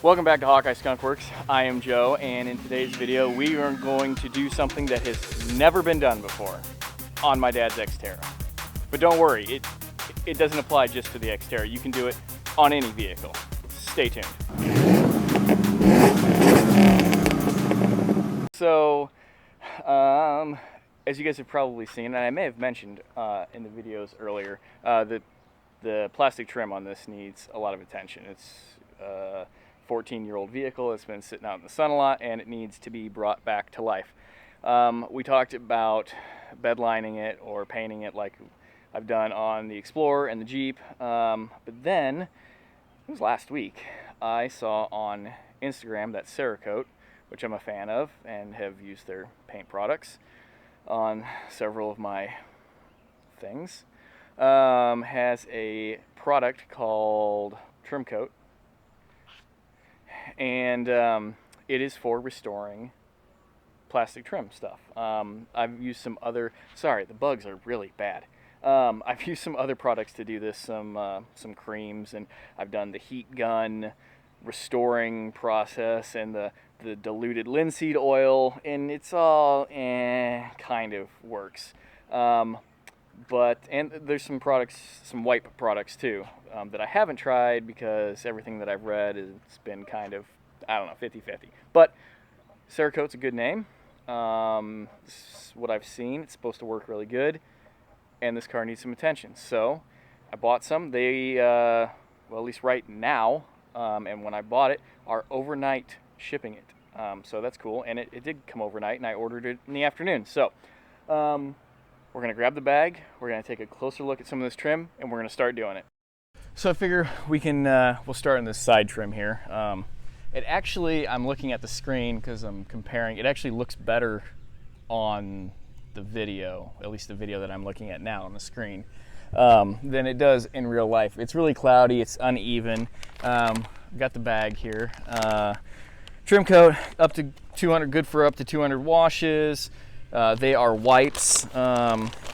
Welcome back to Hawkeye Skunk Works. I am Joe, and in today's video we are going to do something that has never been done before on my dad's Xterra. But don't worry, it doesn't apply just to the Xterra. You can do it on any vehicle. Stay tuned. So, as you guys have probably seen, and I may have mentioned in the videos earlier, that the plastic trim on this needs a lot of attention. It's 14-year-old vehicle. It's been sitting out in the sun a lot, and it needs to be brought back to life. We talked about bedlining it or painting it like I've done on the Explorer and the Jeep, but then, it was last week, I saw on Instagram that Cerakote, which I'm a fan of and have used their paint products on several of my things, has a product called Trim Coat. And it is for restoring plastic trim stuff. I've used some other, sorry, the bugs are really bad. I've used some other products to do this, some creams, and I've done the heat gun restoring process and the diluted linseed oil, and it's all kind of works. And there's some products, some wipe products too, that I haven't tried because everything that I've read has been kind of, I don't know, 50-50. But Cerakote's a good name. This is what I've seen. It's supposed to work really good, and this car needs some attention. So I bought some. They, well, at least right now, and when I bought it, are overnight shipping it. So that's cool, and it did come overnight, and I ordered it in the afternoon. So we're going to grab the bag, we're going to take a closer look at some of this trim, and we're going to start doing it. So I figure we can, we'll start on this side trim here. It actually, I'm looking at the screen because I'm comparing, it actually looks better on the video, at least the video that I'm looking at now on the screen, than it does in real life. It's really cloudy, it's uneven. Got the bag here. Trim coat, up to 200, good for up to 200 washes. They are wipes,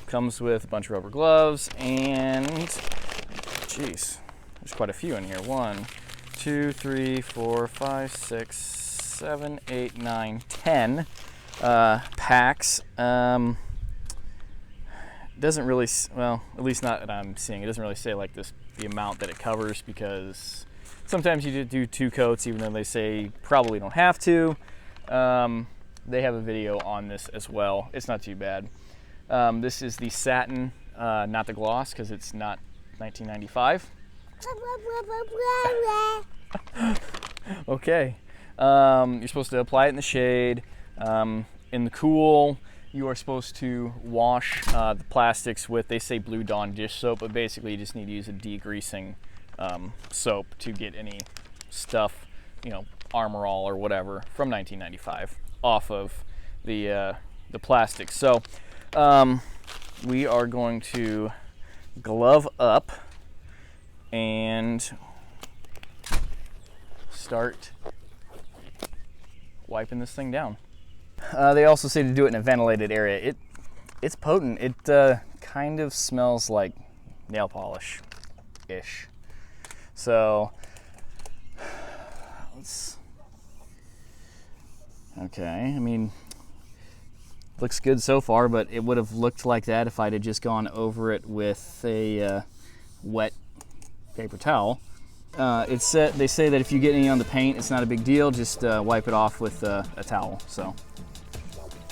comes with a bunch of rubber gloves, and geez, there's quite a few in here. 1, 2, 3, 4, 5, 6, 7, 8, 9, 10 packs. Doesn't really, well, at least not that I'm seeing. It doesn't really say like this the amount that it covers, because sometimes you do 2 coats, even though they say probably don't have to. They have a video on this as well. It's not too bad. This is the satin, not the gloss, because it's not 1995. Okay. You're supposed to apply it in the shade. In the cool, you are supposed to wash the plastics with, they say Blue Dawn dish soap, but basically you just need to use a degreasing soap to get any stuff, you know, Armor All or whatever from 1995 off of the plastic. So we are going to glove up and start wiping this thing down. They also say to do it in a ventilated area. It's potent. It kind of smells like nail polish-ish. So let's, okay, I mean, looks good so far, but it would have looked like that if I'd have just gone over it with a wet paper towel. They say that if you get any on the paint, it's not a big deal. Just wipe it off with a towel. So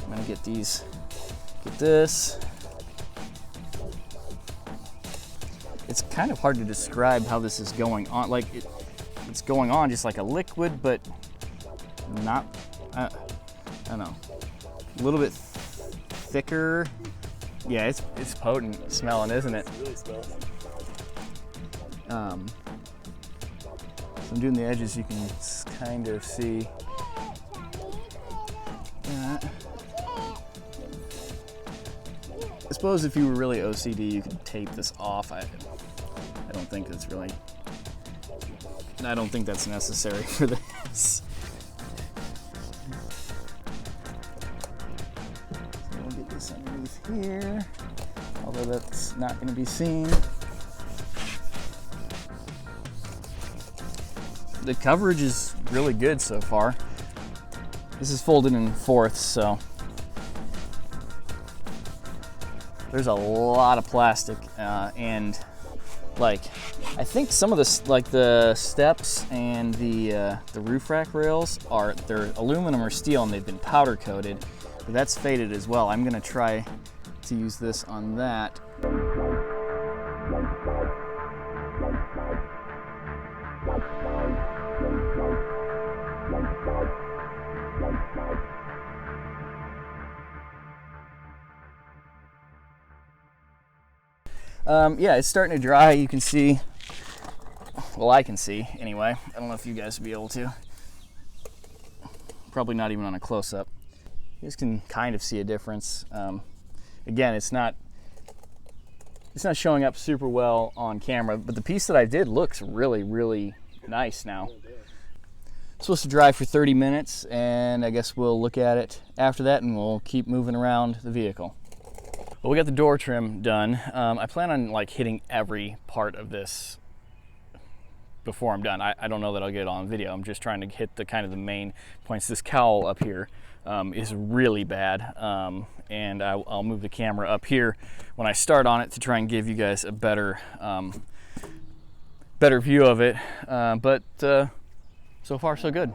I'm gonna get this. It's kind of hard to describe how this is going on. Like it's going on just like a liquid, but not, I don't know, a little bit thicker. Yeah, it's potent smelling, isn't it? It really smells. So I'm doing the edges, you can kind of see that. I suppose if you were really OCD, you could tape this off. I don't think that's really, I don't think that's necessary for this. So we'll get this underneath here, although that's not going to be seen. the coverage is really good so far. This is folded in fourths, so there's a lot of plastic, and like I think some of the the steps and the roof rack rails they're aluminum or steel, and they've been powder coated, but that's faded as well. I'm gonna try to use this on that. Yeah, it's starting to dry. You can see, well, I can see anyway. I don't know if you guys will be able to. Probably not even on a close-up. You guys can kind of see a difference. Again, it's not showing up super well on camera, but the piece that I did looks really, really nice now. It's supposed to dry for 30 minutes, and I guess we'll look at it after that, and we'll keep moving around the vehicle. Well, we got the door trim done. I plan on like hitting every part of this before I'm done. I don't know that I'll get it on video. I'm just trying to hit the kind of the main points. This cowl up here is really bad, and I'll move the camera up here when I start on it to try and give you guys a better view of it. But so far so good.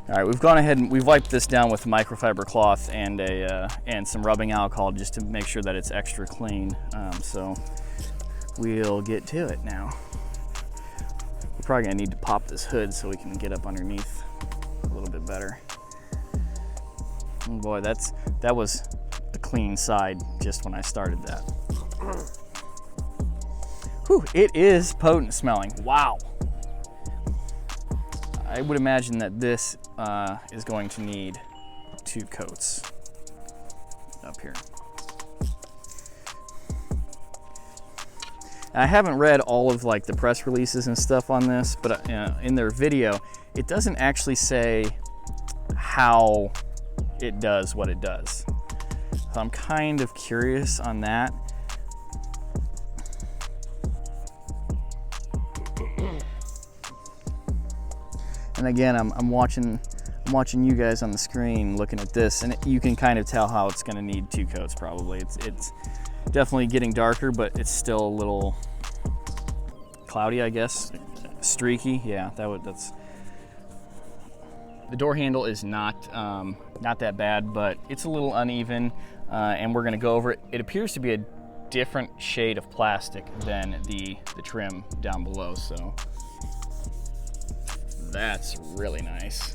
All right, we've gone ahead and we've wiped this down with microfiber cloth and some rubbing alcohol just to make sure that it's extra clean. So we'll get to it now. We're probably gonna need to pop this hood so we can get up underneath a little bit better. Oh boy, that was a clean side just when I started that. Whew, it is potent smelling. Wow. I would imagine that this is going to need 2 coats up here. I haven't read all of like the press releases and stuff on this, but in their video, it doesn't actually say how it does what it does. So I'm kind of curious on that. And again, I'm watching you guys on the screen looking at this, and you can kind of tell how it's going to need 2 coats probably. It's definitely getting darker, but it's still a little cloudy, I guess. Streaky, yeah. That's. The door handle is not that bad, but it's a little uneven, and we're going to go over it. It appears to be a different shade of plastic than the trim down below, so. That's really nice.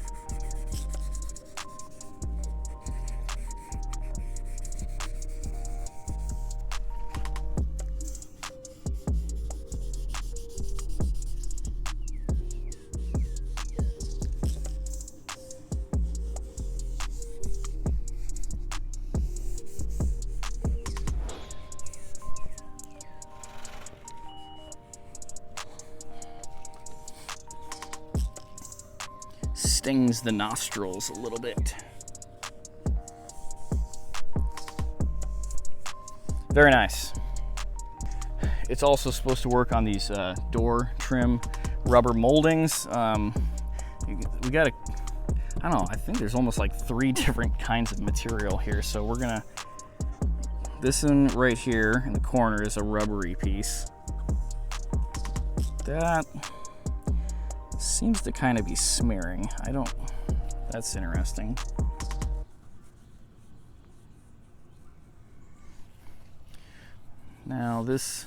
Stings the nostrils a little bit. Very nice. It's also supposed to work on these door trim rubber moldings. We got I don't know, I think there's almost like 3 different kinds of material here. So we're gonna, this one right here in the corner is a rubbery piece. That seems to kind of be smearing. That's interesting. Now this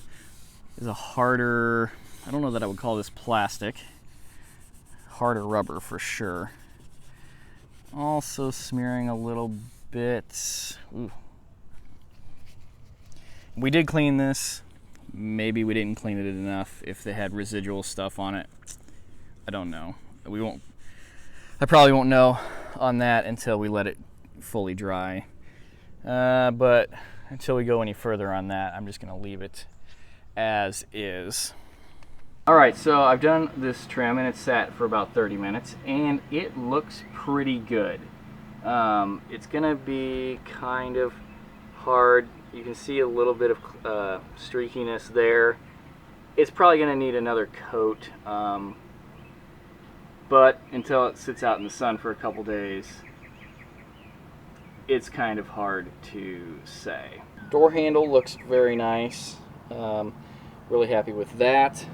is a harder, I don't know that I would call this plastic, harder rubber for sure. Also smearing a little bit. Ooh. We did clean this. Maybe we didn't clean it enough if they had residual stuff on it. I don't know. I probably won't know on that until we let it fully dry. But until we go any further on that, I'm just gonna leave it as is. All right, so I've done this trim and it's sat for about 30 minutes and it looks pretty good. It's gonna be kind of hard. You can see a little bit of streakiness there. It's probably gonna need another coat. but until it sits out in the sun for a couple days, it's kind of hard to say. Door handle looks very nice. Really happy with that.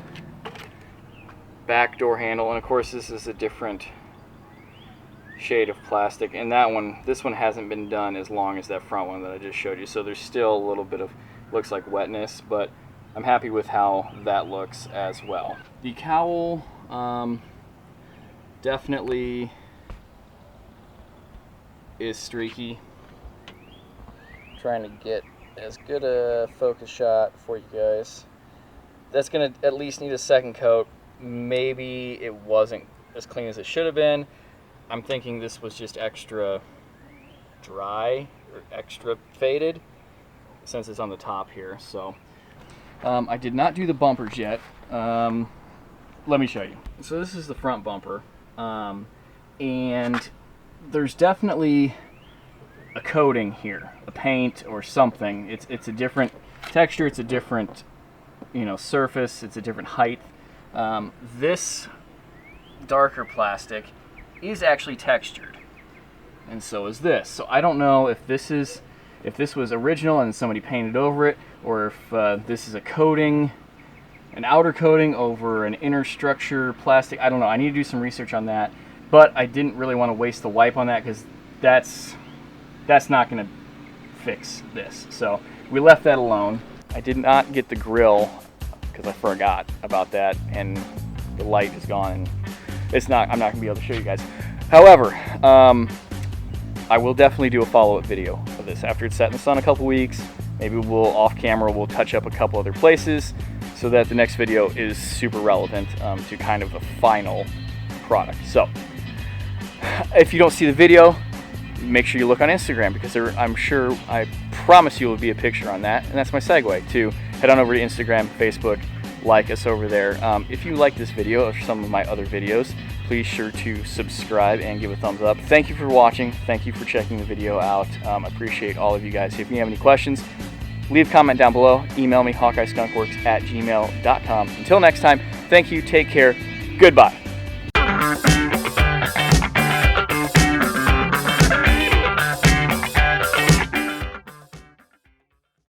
Back door handle, and of course this is a different shade of plastic, and this one hasn't been done as long as that front one that I just showed you, so there's still a little bit of, looks like wetness, but I'm happy with how that looks as well. The cowl definitely is streaky. Trying to get as good a focus shot for you guys. That's gonna at least need a second coat. Maybe it wasn't as clean as it should have been. I'm thinking this was just extra dry or extra faded since it's on the top here. So I did not do the bumpers yet. Let me show you. So this is the front bumper, and there's definitely a coating here, a paint or something. It's a different texture, it's a different, you know, surface, it's a different height. This darker plastic is actually textured, and so is this. So I don't know if this was original and somebody painted over it, or if this is a coating, an outer coating over an inner structure plastic. I don't know. I need to do some research on that, but I didn't really want to waste the wipe on that because that's not going to fix this. So we left that alone. I did not get the grill because I forgot about that, and the light is gone, and I'm not going to be able to show you guys. However, I will definitely do a follow-up video of this after it's set in the sun a couple weeks. Maybe off camera we'll touch up a couple other places so that the next video is super relevant to kind of the final product. So if you don't see the video, make sure you look on Instagram, because I promise you will be a picture on that, and that's my segue to head on over to Instagram, Facebook, like us over there. If you like this video or some of my other videos, please sure to subscribe and give a thumbs up. Thank you for watching. Thank you for checking the video out. I appreciate all of you guys. If you have any questions, leave a comment down below. Email me, hawkeyeskunkworks@gmail.com. Until next time, thank you, take care, goodbye.